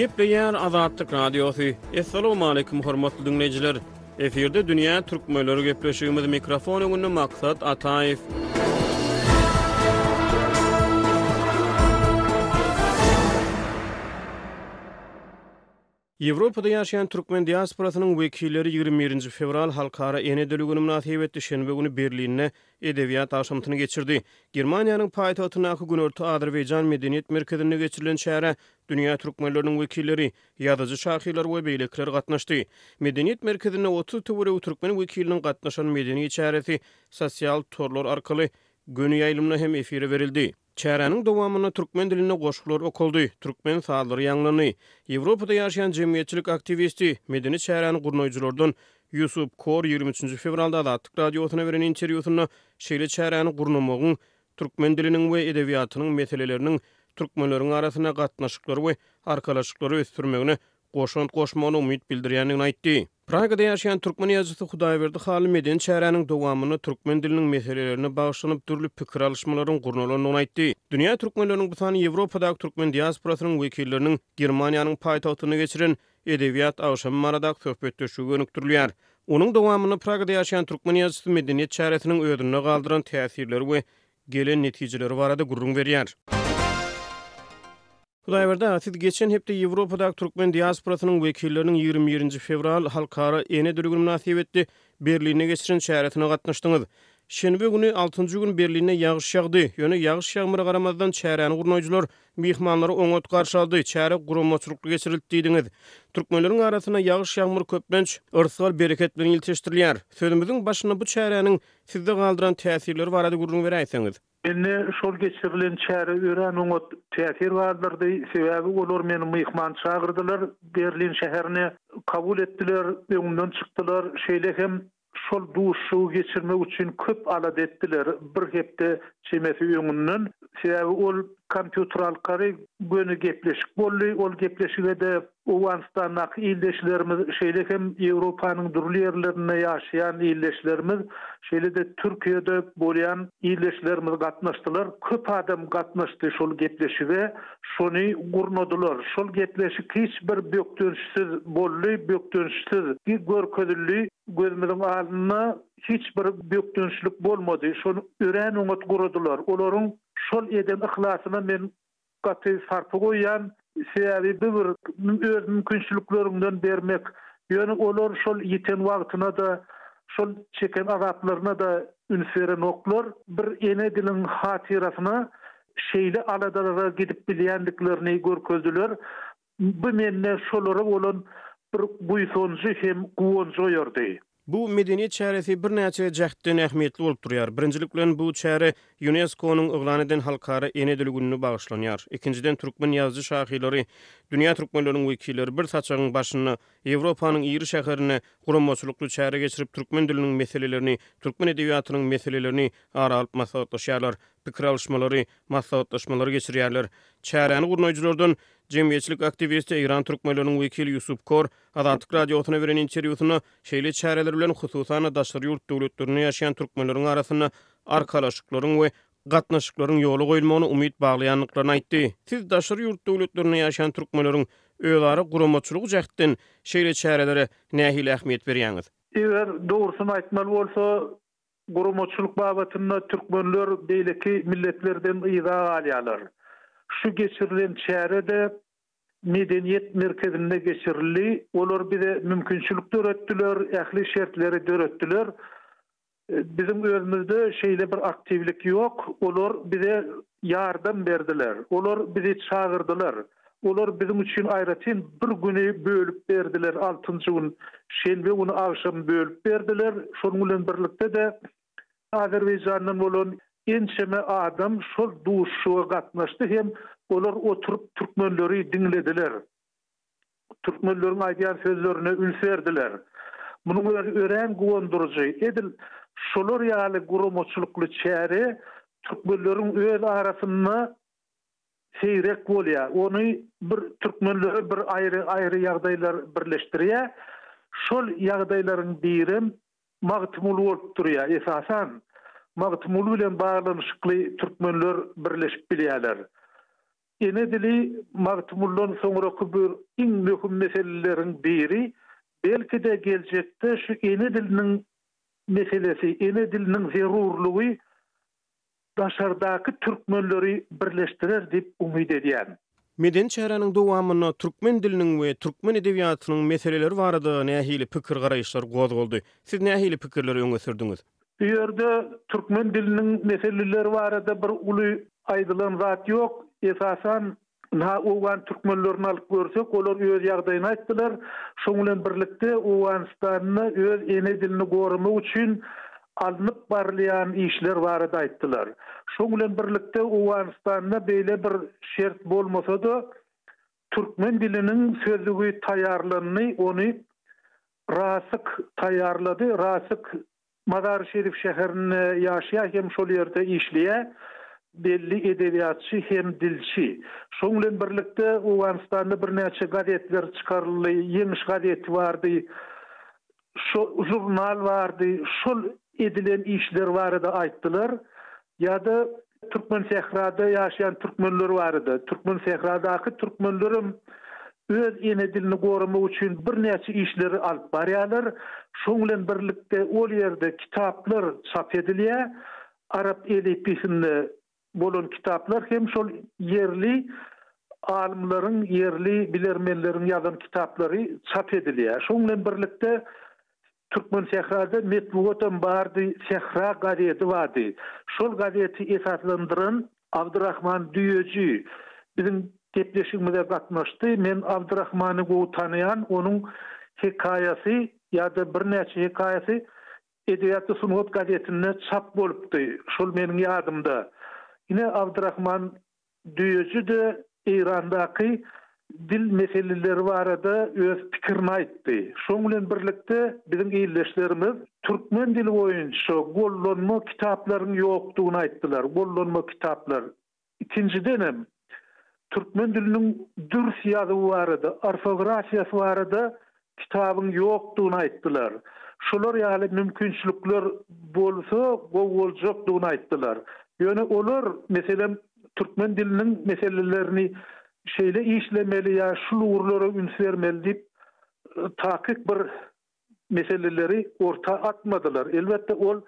Gepleýär Azatlyk Radiosu. Assalamu alaykum hormatly dinleyijiler. Eferde dünýä türkmenleri gepleşigimiz mikrofon öňünde maksat Ataýew. Ýewropada ýaşaýan türkmen diasporasynyň wekilleri 21 fevral halkara ene döli günü münasibetli şenbe günü Berlinne edebiýat aşamytyny geçirdi. Germaniýanyň paýtagtyna günörtü Azerbaýjan Medeniýet Merkezinde geçirilen şähere dünýä türkmenleriniň wekilleri, ýazyjy şahylar we beýlekler gatnaşdy. Medeniýet Merkezinde 30 töwere türkmen wekiliniň gatnaşan medeni şäheresi sosial torlar arkaly günü ýaýlymyna hem efire berildi. Çäräniň dowamyna türkmen diline goşuklar okuldy. Türkmen saatları ýanglany. Ýewropada ýaşaýan jemgyýetçilik aktivisti, medeni çäräni gurnoýjylardan Yusuf Kor 23 fevralda Azatlyk Radiosyna beren interwýusynda şeýle çäräni gurnamagyň türkmen diliniň we edebiýatynyň meseleleriniň türkmenleriň arasyna gatnaşyklary we arkalaşyklary ösdürmegine goşmagyny umyt bildirýändigini aýtdy. Pragada ýaşaýan türkmen ýazgysy Hudaýberdi Haly medeni çäräniň dowamyny türkmen diliniň meselelerine bagyşlanyp türli pikir alışmalaryň gurnalaryny aýtdy. Dünýä türkmenleriniň bu sany Ýewropadaky türkmen diasporasynyň wekilleriniň Germaniýanyň paýtagtyny geçiren edebiýat agşamy maradaky söhbetleşigi önükdirilýär. Onuň dowamyny Pragada ýaşaýan türkmen ýazgysy medeniýet çäresiniň ödünne galdyran täsirleri we gelen netijeleri barada gurrun berýär. Hudaýberdi Asyl geçen hepde Ýewropadaky türkmen diasporasynyň wekilleriniň 21 fevral halkara ene döli günü münasibetli Berlinne geçiren şäheretine gatnaşdyňyz. Şenbe günü 6-njy gün Berlinne ýagyş ýagdy. Ýöne ýagyş ýagmyry garamazdan çäräni gurnoýjylar mihmanlary oňat garşy aldy. Çäre guramaçylykly geçirildi diýdiňiz. Türkmenleriň arasyna ýagyş ýagmyry köplenç, ırsal bereket bilen ýetirtirilýär. Sözümiziň başyna bu çäräniň sizde galdyran täsirleri barada gurrun berýärsiňiz. Enne şol geçirilen çäre ören oňat täsir bardyrdy. Sebäbi olar meni mihman çagyrdylar. Berlin şäherine kabul etdiler, öňümden çykdylar. Şeýle hem şol duşu geçirmek üçin köp alat etdiler. Bir hepde çemesi öňünden. Sebäbi ol kompýuter alkary göni gepleşik boldy. Ol gepleşige de Owanstan ildeşlerimiz şeýle hem Ýewropanyň durly ýerlerinde ýaşaýan ildeşlerimiz şeýle de Türkiýede bolýan ildeşlerimiz gatnaşdylar. Köp adam gatnaşdy şol gepleşige. Şony gurnadylar. Şol gepleşik hiç bir bökdönüşsiz boldy, bökdönüşsiz görkezli gözümizin aldyna hiç bir bökdönüşlik bolmady. Şonu ören oňat guradylar. Olaryň şol eden ihlasyna men gaty sarpy goýan sebäbi bir öz mümkinçiliklerinden bermek. Ýöne olar şol ýeten wagtyna da şol çeken azaplaryna da ünseren oklar bir ene dilin hatirasyna şeýle aladalara gidip bilýändiklerini görkezdiler. Bu menne şolary bolan bir buýsonjy hem guwonjy ýerdi. Bu medeniýet çäresi bir näçe jähtden ähmiýetli bolup durýar. Birinjilik bilen bu çäre UNESCO-nyň oglan eden halkara ene dili gününe bagyşlanýar. Ikinciden türkmen ýazyjy şahylary, dünýä türkmenleriniň wekilleri bir saçagyň başyna Ýewropanyň ýyry şäherine guramaçylykly çäre geçirip türkmen diliniň meselelerini, türkmen edebiýatynyň meselelerini ara alyp maslahatlaşýarlar. Pikir alışmalary, maslahatlaşmalary geçirýärler. Çäräni gurnoýjylardan jemgyýetçilik aktivisti İran türkmenleriniň wekili Yusuf Kor Azatlyk Radiosyna beren interwýusynda şeýle çäreler bilen hususan daşary ýurt döwletlerinde ýaşaýan türkmenleriň arasyna arkalaşyklaryň we gatnaşyklaryň ýoly goýulmagyna umyt baglaýanlyklaryny aýtdy. Siz daşary ýurt döwletlerinde ýaşaýan türkmenleriň özara guramaçylyk jähtden şeýle çärelere nähili ähmiýet berýäňiz? Eger dogrusyny aýtmaly bolsa, guramaçylyk babatynda türkmenler beýleki milletlerden ýyga alýarlar. Şu geçirilen çärede medeniýet merkezinde geçirildi. Olar bize mümkinçilik döretdiler, ähli şertleri döretdiler. Bizim özümizde şeýle bir aktivlik ýok. Olar bize ýardam berdiler. Olar bizi çagyrdylar. Olar bizim üçin aýratyn bir güni bölüp berdiler. 6-njy gün şenbe günü agşam bölüp berdiler. Şonuň bilen birlikde de Azerbaýjanyň bolan ençeme adam şol duşuğa gatnaşdy hem olar oturup türkmenleri dinlediler. Türkmenleriň aýdýan sözlerine ülserdiler. Munyň ören gowandyrjy edil şolar ýaly guramaçylykly çäre türkmenleriň öz arasyna seýrek bolýar. Ony bir türkmenleri bir aýry ýagdaýlar birleşdirýär. Şol ýagdaýlaryň biri magtymul bolup durýar esasan. Magtymul bilen baglanyşykly türkmenler birleşip bilýärler. ene dili magtumullon soňraky bir iň möhüm meselelerin biri belki de geljekde şu ene diliniň meselesi, ene diliniň zerurlugy daşardaky türkmenleri birleşdirer dip umyt edýän. Meden çäräniň dowamyna türkmen diliniň we türkmen edebiýatynyň meseleleri barada nähili pikir garaýşlar gozgoldy. Siz nähili pikirleri öňe sürdiňiz? Bu ýerde türkmen diliniň meseleleri barada bir uly aýdylan zat ýok. Esasan owan türkmenlerini alyp görsek, olar öz ýagdaýyny aýtdylar. Şoň bilen birlikde Owganistanyny öz ene dilini gorumak üçin alınıp barlayan işler barada aýtdylar. Şoň bilen birlikde Owganistanyna beýle bir şert bolmasa-da türkmen diliniň sözlügi taýýarlanyny ony Rasyk taýýarlady. Rasyk Mazar Şerif şäherinde ýaşaýar hem şol ýerde işleýär. Belli edebiýatçy hem dilçi. Şoň bilen birlikde Owganistanda bir näçe gazetler çykaryldy, ýeňiş gazeti bardy, şo jurnal bardy, şol edilen işler barada aýtdylar. Ýa-da Türkmen sehrada ýaşaýan türkmenler bardy. Türkmen sehradaky türkmenlerim öz ene dilini gorumak üçin bir näçe işleri alyp barýarlar. Şoň bilen birlikde ol ýerde kitaplar çap edilýär. Arap elifbisinde bolan kitaplar hem şol yerli alimlerin, yerli bilermenlerin ýazan kitaplary çap edilýär. Şoň bilen birlikde Türkmen sehrada metbuatan bardy, Sehra gazeti bardy. Şol gazeti esaslandyran Abdurrahman Düýeji bizim gepleşigimize gatnaşdy. Men Abdurrahmany gowy tanıyan, onuň hekaýasy ýa-da bir näçe hekaýasy Edebiýat we Sunat gazetinde çap bolupdy. Şol meniň ýadymda. Yine Abdurrahman Düýeji de İrandaky dil meseleleri barada öz pikirini aýtdy. Şoň bilen birlikde bizim ýerleşlerimiz türkmen dili boýunça gollanma kitaplaryň ýokdugyny aýtdylar. Gollanma kitaplar. İkinciden türkmen diliniň dürs ýazyby barada, orfografiýasy barada kitabyň ýokdugyny aýtdylar. Şolar ýaly mümkinçilikler bolsa, boljakdygyny aýtdylar. Ýöne olar meselem türkmen diliniň meselelerini şeýle işlemeli ýa şu urlara üns bermeli dip takik bir meseleleri orta atmadylar. Elbetde ol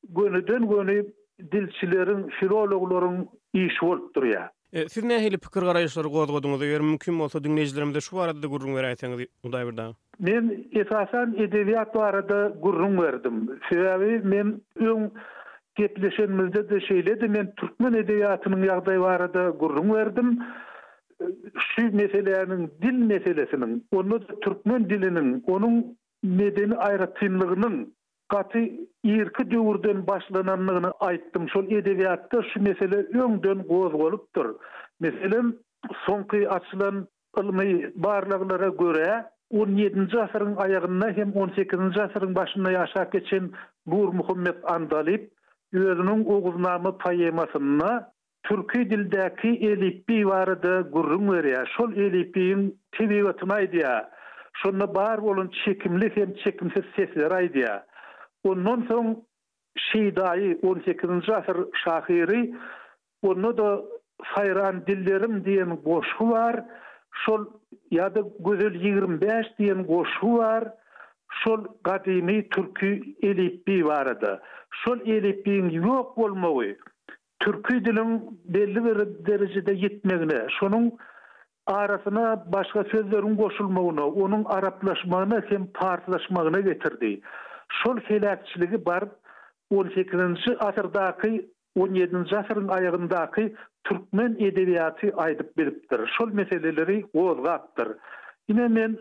gönüden göni dilçilerin, filologlaryň işi bolup durýar. Siz nähili pikir garaýşlary gozgodyňyz? Eger mümkin bolsa dinleýijilerimize şu barada gurrun beräýsäňiz, uday birden. Men esasan edebiýat barada gurrun berdim. Sebebi men öň gepleşenimizde de şeýledi, men türkmen edebiýatynyň ýagdaýy barada gurrun berdim. Şu meselelerin dil meselesinin, onu da türkmen dilinin, onun medeni aýratynlygynyň gaty irki döwürden başlananlygyny aýtdym. Şol edebiýatda şu mesele öňden gozgolupdyr. Meselem soňky açylan ilmi barlyklara göre 17-nji asyryň aýagynda hem 18-nji asyryň başynda ýaşap geçen Nur Muhammed Andalip özüniň oguznamy poemasyna türki dildäki elifbi barada gurrun berýär. Şol elifiň tebigatyny aýdýar. Şonda bar bolan çekimli hem çekimsiz sesler aýdýar. Ondan soň şeýdaý 18-nji asyr şahyry onu da Sayran dillerim diýen goşgy bar. Şol ýa-da Gözel 25 diýen goşgy bar. Şol gadymy türki elifbi barada. Şol elifiň ýok bolmagy türki diliniň belli bir derejede ýetmegine, şonuň arasyna başga sözleriň goşulmagyna, onuň araplaşmagyna hem parslaşmagyna getirdi. Şol felakçyligi bar 18-nji asyrdaky 17-nji asyryň aýagyndaky türkmen edebiýaty aýdyp beripdir. Şol meseleleri gozgapdyr. Ine men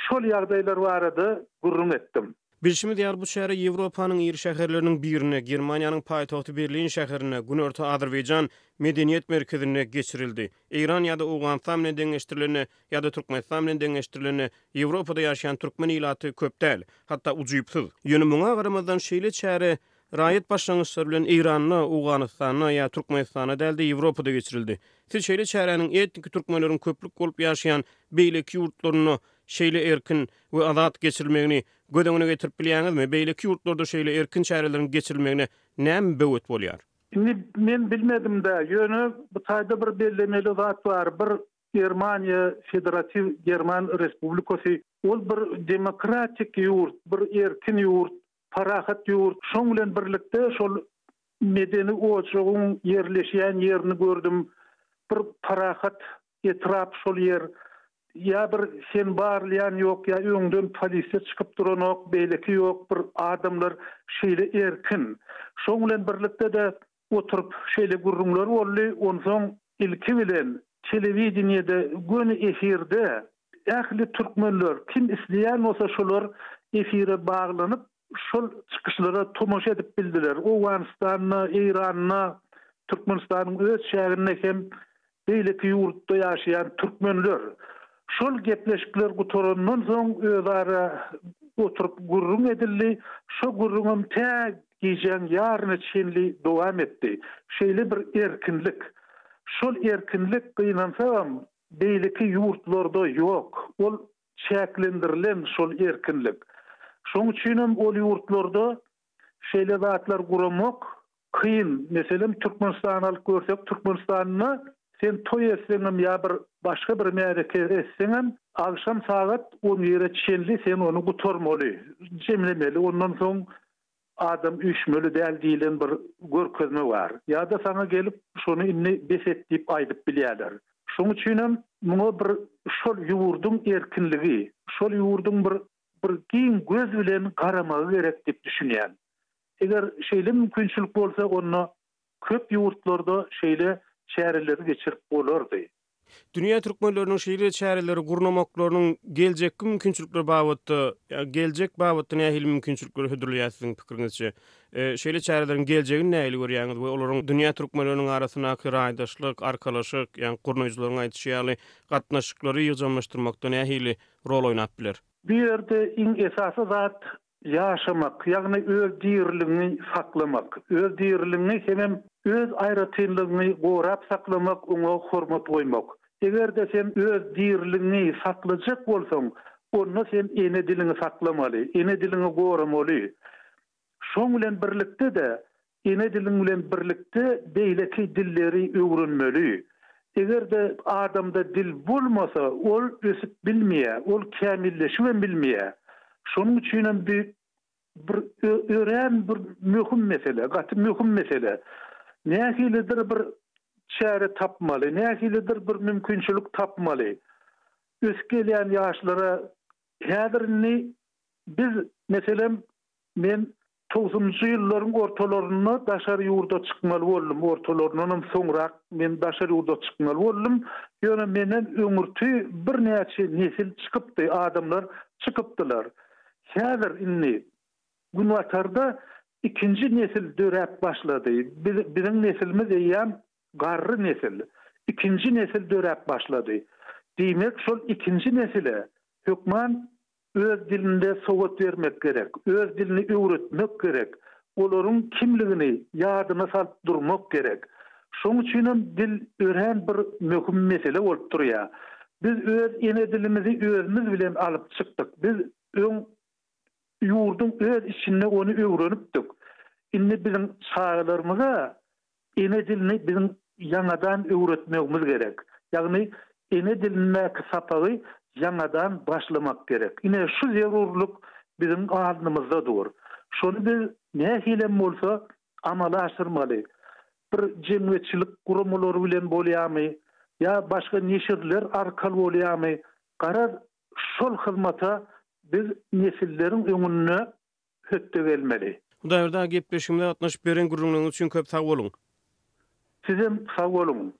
şol ýagdaýlar barada gurrun etdim. Bilşimi diýär bu şäher Ýewropanyň ýer şäherleriniň birine, Germaniýanyň paýtagty Berlin şäherine, Günörtü Azerbaýjan medeniýet merkezine geçirildi. İran ýa-da Owganistan bilen deňeşdirilene ýa-da Türkmenistan bilen deňeşdirilene Ýewropada ýaşaýan türkmen ilaty köp däl, hatda ujypsyz. Ýöne muňa garamazdan şeýle şähere raýat başlangyçlary bilen İranyna, Owganistanyna ýa Türkmenistana däldi Ýewropada geçirildi. Siz şeýle şäheriniň etnik türkmenleriň köplük bolup ýaşaýan beýleki ýurtlaryny şeýle erkin we azat geçirilmegini gödüňüne getirip bilýäňizmi? Beýleki ýurtlarda şeýle erkin şäherleriň geçirilmegine näme böwet bolýar? Men bilmedim de ýöne bu taýda bir bellemeli zat bar. Bir Germaniýa Federativ German Respublikasy, ol bir demokratik ýurt, bir erkin ýurt, parahat ýurt. Şoň bilen birlikde şol medeni oçugyň yerleşýän ýerini gördüm. Bir parahat etrap şol yer. Ya bir sen barlayan yok, ya öňden polisiýa çykyp duranok, beýleki yok, bir adamlar şeýle erkin. Şoň bilen birlikde de oturup şeýle gurrunlar boldy. Onsoň ilki bilen telewizionyada göni efirde ähli türkmenler kim isleýän bolsa şolar efire baglanyp şol çykyşlara tomoşa edip bildiler. Owganystanyna, Iranyna, Türkmenistanyň öz şäherine hem beýleki ýurtda ýaşaýan türkmenler şol gepleşikler gutorandan soň özara oturup gurrun edildi. Şo gurrunum täg gijen ýaryna çenli dowam etdi. Şeýle bir erkinlik. Şol erkinlik gynansa beýleki ýurtlarda ýok. Ol çäklendirilen şol erkinlik. Şoň üçin ol ýurtlarda şeýle zatlar guramak kyn. Meselem Türkmenistan alyp görsek, Türkmenistanyny sen toy etseňem ya bir başga bir mereke etseňem akşam saat 10 ýere çenli sen onu gutarmaly, jemlemeli. Ondan soň adam üçmeli däl diýilen bir görkezme bar. Ya da sana gelip şonu inni beset diýip aýdyp bilýärler. Şoň üçin muňa bir şol ýurdun erkinligi, şol ýurdun bir giň göz bilen garamagy gerek diýip düşünýän. Eger şeýle mümkinçilik bolsa onu köp ýurtlarda şeýle şäherleri geçirip bolardy. Dünya türkmenleriniň şeýle şäherleri gurnamoklarynyň geljekki mümkinçilikleri babatda, geljek babatda nähili mümkinçilikleri hödürlýär siziň pikiriňizçe? Şeýle şäherleriň geljegini nähili görýäňiz we olaryň dünya türkmenleriniň arasyndaky raýdaşlyk, arkalaşyk, ýani gurnaýjylaryň aýdýaly gatnaşyklary ýygamlaşdyrmakda nähili rol oýnap biler? Bir ýerde iň esasy zat ýaşamak, ýagny öz dirligini saklamak, öz dirligini hem öz aýratynlygyny gorap saklamak, oňa hormat goýmak. Eger de sen öz dirligini saklajak bolsaň, onu sen ene dilini saklamaly, ene dilini goramaly. Şoň bilen birlikde de ene dilin bilen birlikde beýleki dilleri öwrenmeli. Eger de adamda dil bolmasa, ol ösüp bilmeýär, ol kämilleşip bilmeýär. Şonuň üçin bir ören bir möhüm mesele, gaty möhüm mesele. Nähilidir bir çäre tapmaly, nähilidir bir mümkinçilik tapmaly. Öskelýän ýaşlara häzirini biz meselem men 90-njy ýyllaryň ortalaryna daşary ýurda çykmaly boldum. Ortalaryndan soňrak men daşary ýurda çykmaly boldum. Ýöne menen öňürtü bir näçe nesil çykypdy, adamlar çykypdylar. Häzir inni günwatarda ikinci nesil döräp başlady. Bizim nesilimiz ýa garry nesil. İkinci nesil döräp başlady. Diýmek şol ikinci nesile hökman öz dilinde sowat bermek gerek, öz dilini öwretmek gerek, olaryň kimligini ýadyna salyp durmak gerek. Şoň üçin dil ören bir möhüm mesele bolup durýar. Biz öz ene dilimizi özümüz bilen alyp çykdyk. Biz ýurdun öz içinde onu öwrenipdik. Indi bizim çağlarymyza ene dilini bizim ýangadan öwretmegimiz gerek. Ýagny ene dilinäki sapagy ýangadan başlamak gerek. Ine şu zerurluk bizim aldymyzda dur. Şonu biz nähile bolsa amala aşyrmaly. Bir jemgyýetçilik gurumlary bilen bolýarmy, ýa başga neşirler arkal bolýarmy? Garar şol hyzmata biz nesilleriň öňüne hötte gelmeli. Bu daýrda gepleşimde gatnaşyp beren gurrunlygyňyz üçin köp sag boluň. Sizem sag boluň.